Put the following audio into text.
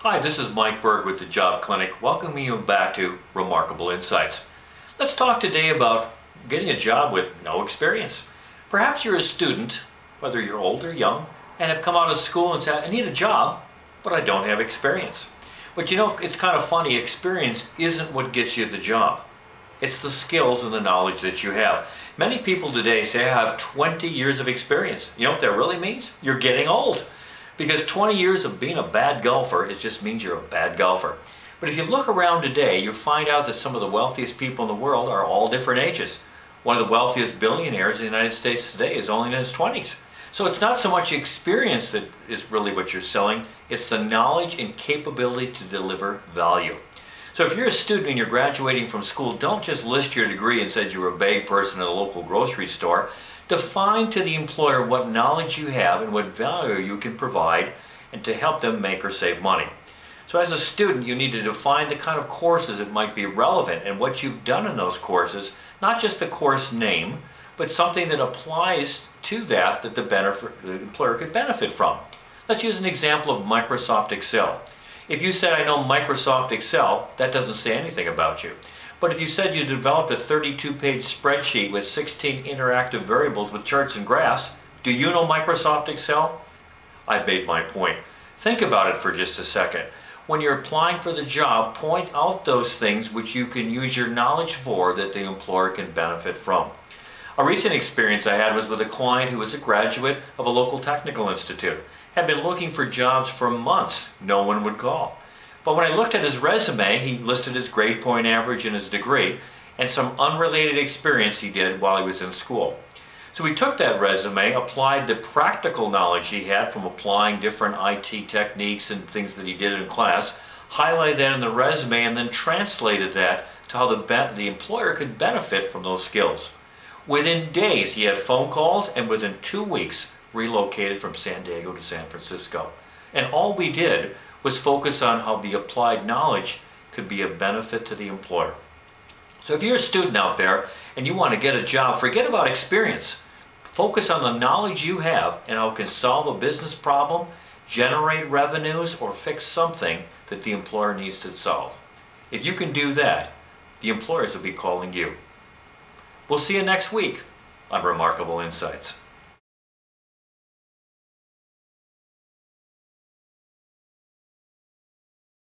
Hi, this is Mike Berg with the Job Clinic, welcoming you back to Remarkable Insights. Let's talk today about getting a job with no experience. Perhaps you're a student, whether you're old or young, and have come out of school and said, I need a job, but I don't have experience. But you know, it's kind of funny, experience isn't what gets you the job. It's the skills and the knowledge that you have. Many people today say, I have 20 years of experience. You know what that really means? You're getting old. Because 20 years of being a bad golfer, it just means you're a bad golfer. But if you look around today, you find out that some of the wealthiest people in the world are all different ages. One of the wealthiest billionaires in the United States today is only in his 20s. So it's not so much experience that is really what you're selling, it's the knowledge and capability to deliver value. So if you're a student and you're graduating from school, don't just list your degree and say you're a bag person at a local grocery store. Define to the employer what knowledge you have and what value you can provide and to help them make or save money. So as a student, you need to define the kind of courses that might be relevant and what you've done in those courses, not just the course name, but something that applies to that the employer could benefit from. Let's use an example of Microsoft Excel. If you said, I know Microsoft Excel, that doesn't say anything about you. But if you said you developed a 32-page spreadsheet with 16 interactive variables with charts and graphs, do you know Microsoft Excel? I made my point. Think about it for just a second. When you're applying for the job, point out those things which you can use your knowledge for that the employer can benefit from. A recent experience I had was with a client who was a graduate of a local technical institute. Had been looking for jobs for months. No one would call. But when I looked at his resume, he listed his grade point average and his degree and some unrelated experience he did while he was in school. So we took that resume, applied the practical knowledge he had from applying different IT techniques and things that he did in class, highlighted that in the resume, and then translated that to how the employer could benefit from those skills. Within days, he had phone calls, and within 2 weeks, relocated from San Diego to San Francisco. And all we did was focus on how the applied knowledge could be a benefit to the employer. So if you're a student out there and you want to get a job, forget about experience. Focus on the knowledge you have and how it can solve a business problem, generate revenues, or fix something that the employer needs to solve. If you can do that, the employers will be calling you. We'll see you next week on Remarkable Insights.